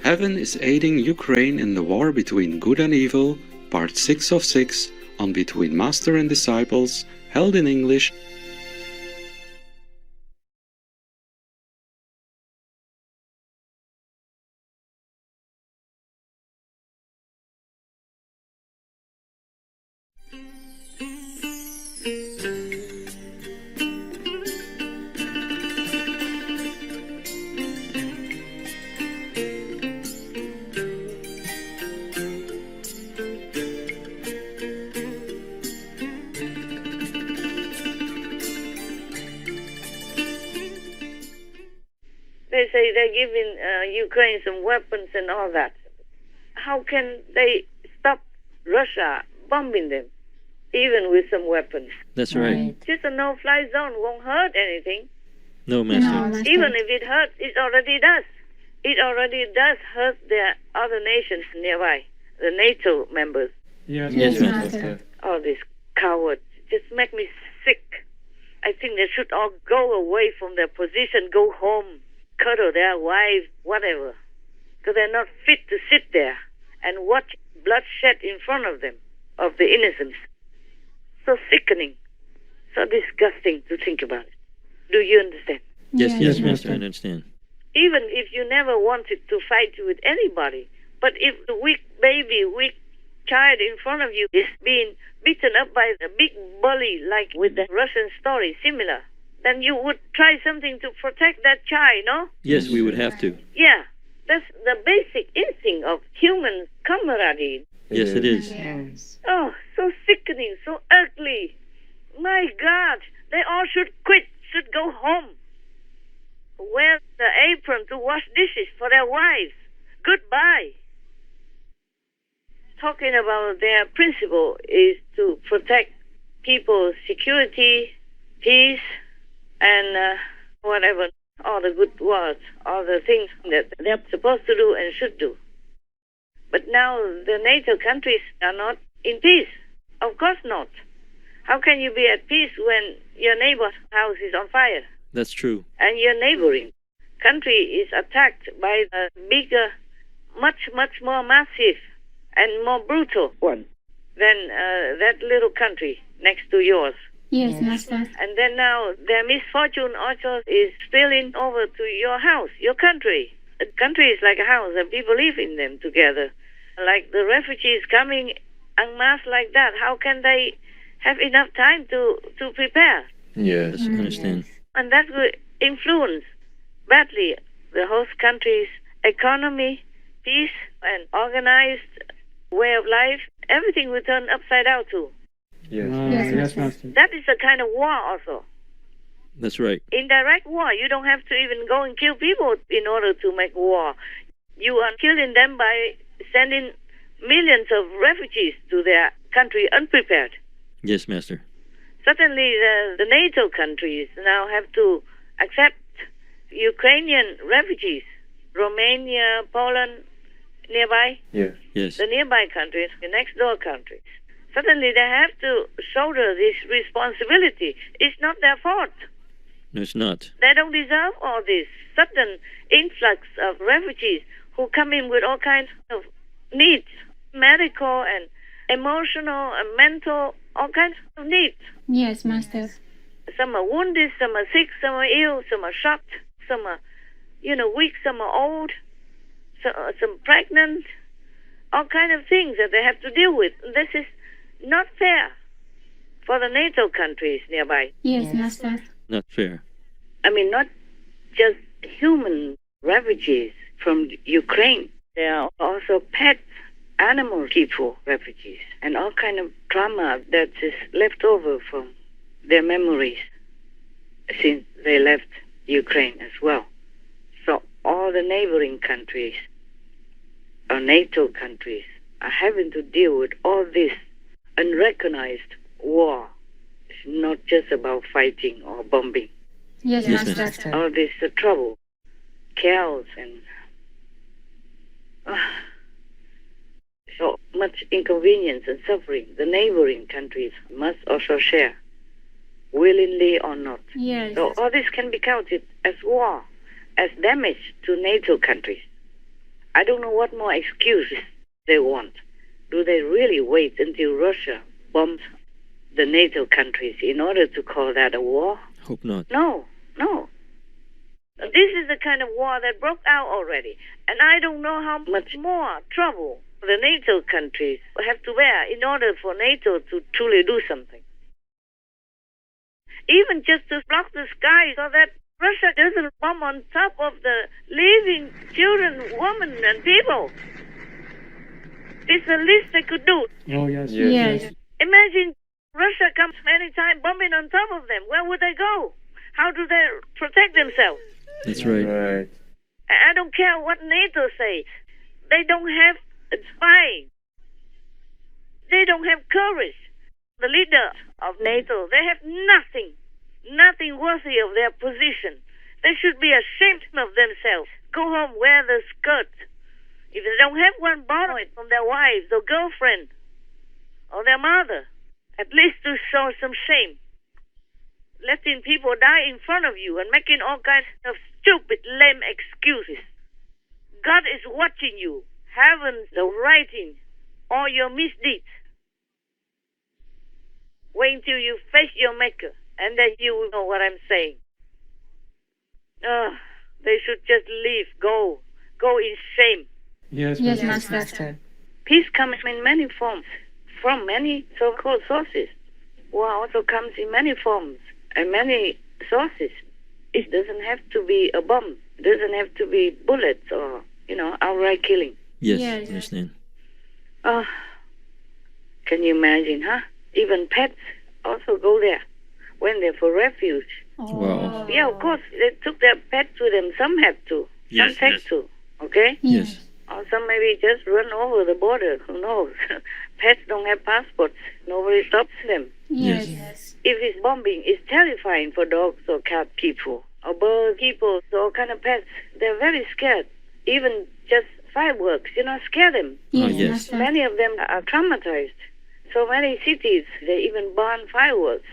Heaven is aiding Ukraine in the war between good and evil, part 6 of 6, on Between Master and Disciples, held in English. They say they're giving Ukraine some weapons and all that. How can they stop Russia bombing them, even with some weapons? That's right. Just a no-fly zone won't hurt anything. No, Master. No, Even if it hurts, it already does. It already does hurt the other nations nearby, the NATO members. Yes, Master. All these cowards just make me sick. I think they should all go away from their position, go home, cuddle their wives, whatever. Because they're not fit to sit there and watch bloodshed in front of them, of the innocents. So sickening, so disgusting to think about it. Do you understand? Yes, Master, I understand. Even if you never wanted to fight with anybody, but if the weak baby, weak child in front of you is being beaten up by a big bully, like with the Russian story, similar, then you would try something to protect that child, no? Yes, we would have to. Yeah, that's the basic instinct of human camaraderie. Yes, it is. Oh, so sickening, so ugly. My God, they all should quit, should go home. Wear the apron to wash dishes for their wives. Goodbye. Talking about their principle is to protect people's security, peace, and whatever, all the good words, all the things that they're supposed to do and should do. But now the NATO countries are not in peace. Of course not. How can you be at peace when your neighbor's house is on fire? That's true. And your neighboring country is attacked by a bigger, much more massive and more brutal one than that little country next to yours. Yes, Master. And then now their misfortune also is spilling over to your house, your country. A country is like a house and people live in them together. Like the refugees coming en masse like that, how can they have enough time to prepare? Yes, I understand. And that will influence badly the host country's economy, peace, and organized way of life. Everything will turn upside down too. Yes, Master. That is a kind of war also. That's right. Indirect war. You don't have to even go and kill people in order to make war. You are killing them by sending millions of refugees to their country unprepared. Yes, Master. Certainly the NATO countries now have to accept Ukrainian refugees. Romania, Poland, nearby. Yes. The nearby countries, the next door countries. Certainly they have to shoulder this responsibility. It's not their fault. No, it's not. They don't deserve all this sudden influx of refugees who come in with all kinds of needs, medical and emotional and mental, all kinds of needs. Yes, Master. Some are wounded, some are sick, some are ill, some are shocked, some are, weak, some are old, some pregnant, all kind of things that they have to deal with. This is not fair for the NATO countries nearby. Yes, Master. Not fair. I mean, not just human refugees from Ukraine. There are also pet animal people refugees and all kind of trauma that is left over from their memories since they left Ukraine as well. So all the neighboring countries or NATO countries are having to deal with all this unrecognized war. It's not just about fighting or bombing. Yes, Yes, Master. All this trouble, chaos, and so much inconvenience and suffering. The neighboring countries must also share, willingly or not. Yes. So all this can be counted as war, as damage to NATO countries. I don't know what more excuses they want. Do they really wait until Russia bombs the NATO countries in order to call that a war? Hope not. No. This is the kind of war that broke out already. And I don't know how much more trouble the NATO countries have to bear in order for NATO to truly do something. Even just to block the sky so that Russia doesn't bomb on top of the living children, women, and people. It's the least they could do. Oh, yes. Yes. Imagine Russia comes anytime bombing on top of them. Where would they go? How do they protect themselves? That's right. Right. I don't care what NATO say. They don't have spying. They don't have courage. The leader of NATO, they have nothing worthy of their position. They should be ashamed of themselves. Go home, wear the skirt. If they don't have one, borrow it from their wives or girlfriend or their mother, at least to show some shame. Letting people die in front of you and making all kinds of stupid, lame excuses. God is watching you. Heaven's writing all your misdeeds. Wait until you face your Maker, and then you will know what I'm saying. They should just leave, go in shame. Yes, Yes, Master. Master. Peace comes in many forms, from many so-called sources. War also comes in many forms and many sources. It doesn't have to be a bomb. It doesn't have to be bullets or, outright killing. Yes, Yes. understand. Can you imagine, huh? Even pets also go there when they're for refuge. Wow. Yeah, of course, they took their pet to them. Some have to. Some Yes, take yes. to. Okay? Yes. Or some maybe just run over the border. Who knows? Pets don't have passports. Nobody stops them. Yes. If it's bombing, it's terrifying for dogs or cat people or bird people, all kind of pets. They're very scared. Even just fireworks, scare them. Oh, Yes, yes. Master. Many of them are traumatized. So many cities, they even burn fireworks.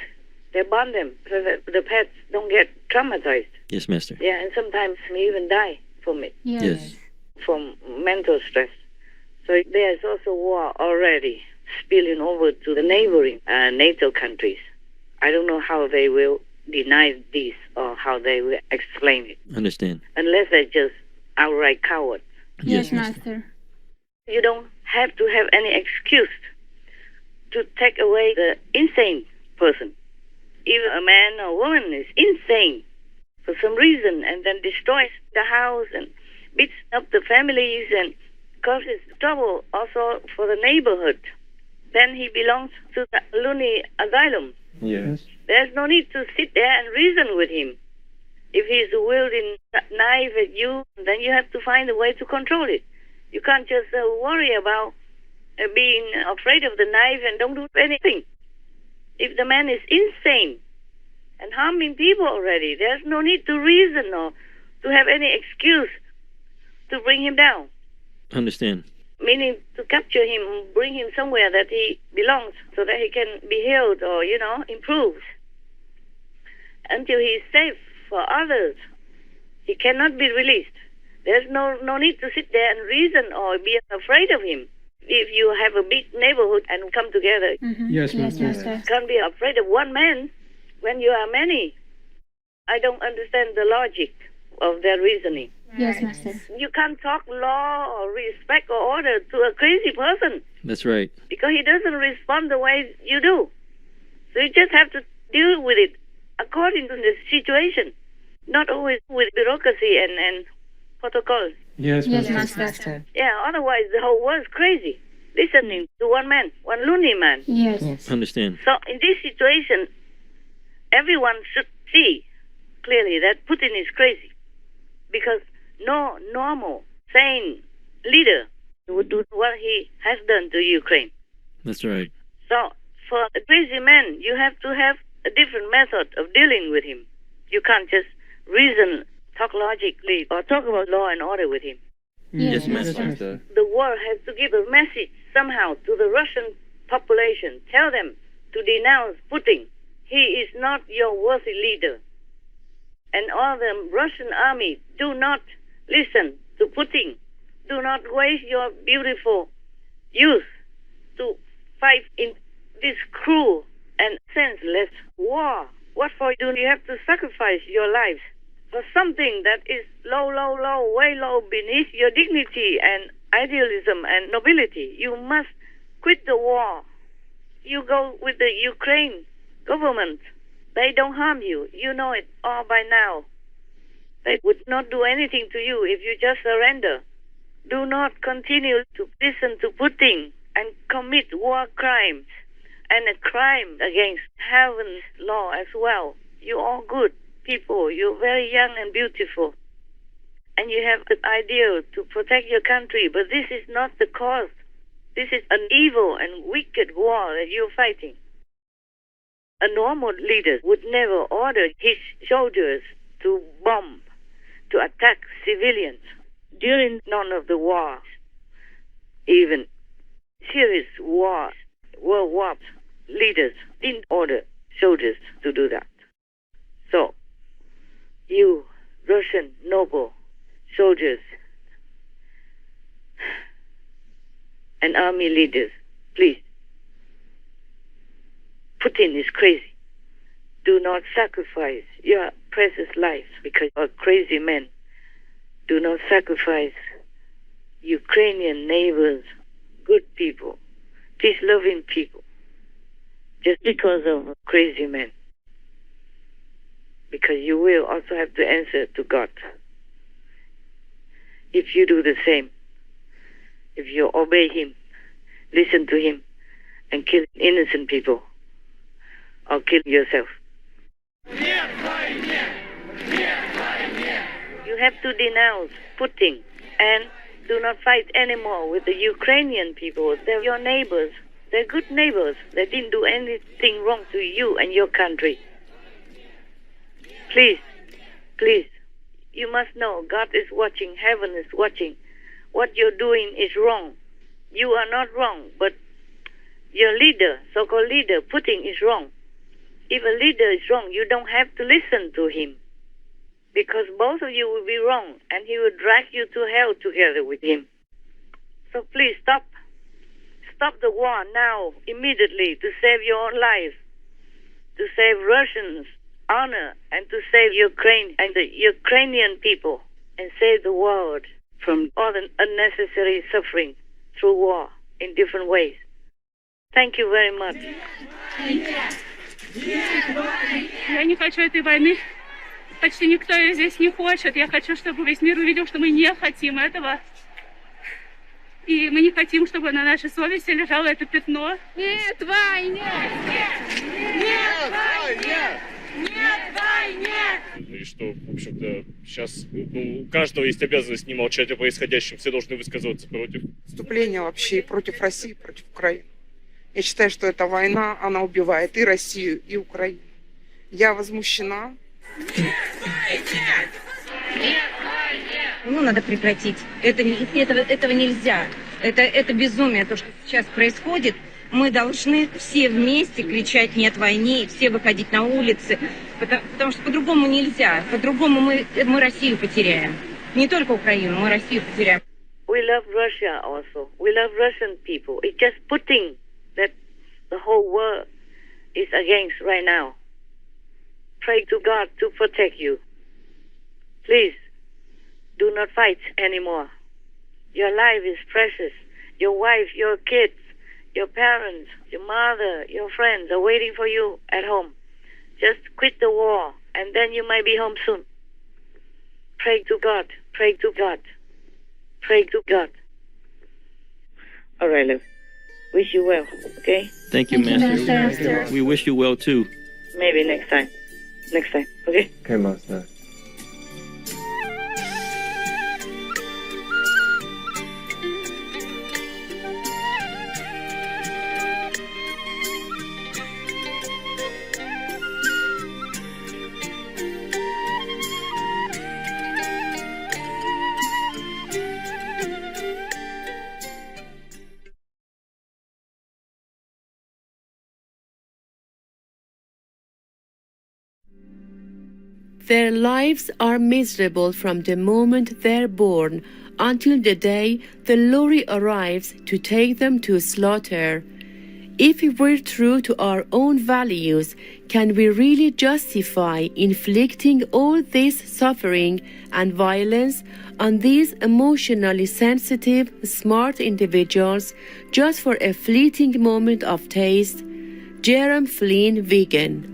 They burn them so that the pets don't get traumatized. Yes, Master. Yeah, and sometimes may even die from it, Yes. from mental stress. So there's also war already spilling over to the neighboring NATO countries. I don't know how they will deny this or how they will explain it, Understand. unless they're just outright cowards. Yes, Master. You don't have to have any excuse to take away the insane person. If a man or woman is insane for some reason and then destroys the house and beats up the families and causes trouble also for the neighborhood, then he belongs to the loony asylum. Yes. There's no need to sit there and reason with him. If he's wielding a knife at you, then you have to find a way to control it. You can't just worry about being afraid of the knife and don't do anything. If the man is insane and harming people already, there's no need to reason or to have any excuse to bring him down. Understand. Meaning to capture him, bring him somewhere that he belongs so that he can be healed or, improved. Until he is safe for others, he cannot be released. There's no need to sit there and reason or be afraid of him. If you have a big neighborhood and come together, Mhm. Yes, Yes, Master. Master. can't be afraid of one man when you are many. I don't understand the logic of their reasoning. Yes, Master. You can't talk law or respect or order to a crazy person That's right. because he doesn't respond the way you do. So you just have to deal with it according to the situation, not always with bureaucracy and protocol. Yes, Yes, Master. Master. Yeah, otherwise the whole world's crazy, listening to one man, one loony man. Yes. Understand. So in this situation, everyone should see clearly that Putin is crazy because no normal, sane leader would do what he has done to Ukraine. That's right. So for a crazy man, you have to have a different method of dealing with him. You can't just reason, talk logically, or talk about law and order with him. Yes, Master. The world has to give a message somehow to the Russian population. Tell them to denounce Putin. He is not your worthy leader. And all the Russian army do not listen to Putin. Do not waste your beautiful youth to fight in this cruel and senseless war. What for do you have to sacrifice your lives for something that is low, way low beneath your dignity and idealism and nobility? You must quit the war. You go with the Ukraine government. They don't harm you. You know it all by now. They would not do anything to you if you just surrender. Do not continue to listen to Putin and commit war crimes and a crime against heaven's law as well. You're all good people. You're very young and beautiful. And you have the ideal to protect your country, but this is not the cause. This is an evil and wicked war that you're fighting. A normal leader would never order his soldiers to bomb, to attack civilians during none of the wars, even serious wars, world wars. Leaders didn't order soldiers to do that. So, you Russian noble soldiers and army leaders, please, Putin is crazy. Do not sacrifice your precious lives because of crazy men. Do not sacrifice Ukrainian neighbors, good people, peace-loving people, just because of crazy men. Because you will also have to answer to God. If you do the same, if you obey Him, listen to Him, and kill innocent people, or kill yourself. You have to denounce Putin and do not fight anymore with the Ukrainian people. They're your neighbors. They're good neighbors. They didn't do anything wrong to you and your country. Please, please, you must know God is watching, heaven is watching. What you're doing is wrong. You are not wrong, but your leader, so-called leader, Putin, is wrong. If a leader is wrong, you don't have to listen to him, because both of you will be wrong, and he will drag you to hell together with him. So please stop. Stop the war now, immediately, to save your own life, to save Russians' honor, and to save Ukraine and the Ukrainian people, and save the world from all the unnecessary suffering through war in different ways. Thank you very much. Я не хочу этой войны. Почти никто ее здесь не хочет. Я хочу, чтобы весь мир увидел, что мы не хотим этого. И мы не хотим, чтобы на нашей совести лежало это пятно. Нет войне! Нет войне! Нет войне! И что, в общем-то, сейчас у каждого есть обязанность не молчать о происходящем. Все должны высказываться против. Вступление вообще против России, против Украины. Я считаю, что эта война, она убивает и Россию, и Украину. Я возмущена. Ну, надо прекратить. Этого нельзя. Это безумие, то, что сейчас происходит. Мы должны все вместе кричать «нет войне», все выходить на улицы, потому что по-другому нельзя. По-другому мы Россию потеряем. Не только Украину, мы Россию потеряем. We love Russia also. We love Russian people. It's just Putin that the whole world is against right now. Pray to God to protect you. Please, do not fight anymore. Your life is precious. Your wife, your kids, your parents, your mother, your friends are waiting for you at home. Just quit the war, and then you might be home soon. Pray to God. Pray to God. Pray to God. All right, love. Wish you well, okay? Thank you, Thank you, Master. Master. We wish you well too. Maybe next time. Next time, okay? Okay, Master. Their lives are miserable from the moment they're born until the day the lorry arrives to take them to slaughter. If we're true to our own values, can we really justify inflicting all this suffering and violence on these emotionally sensitive, smart individuals just for a fleeting moment of taste? Jerome Flynn, vegan.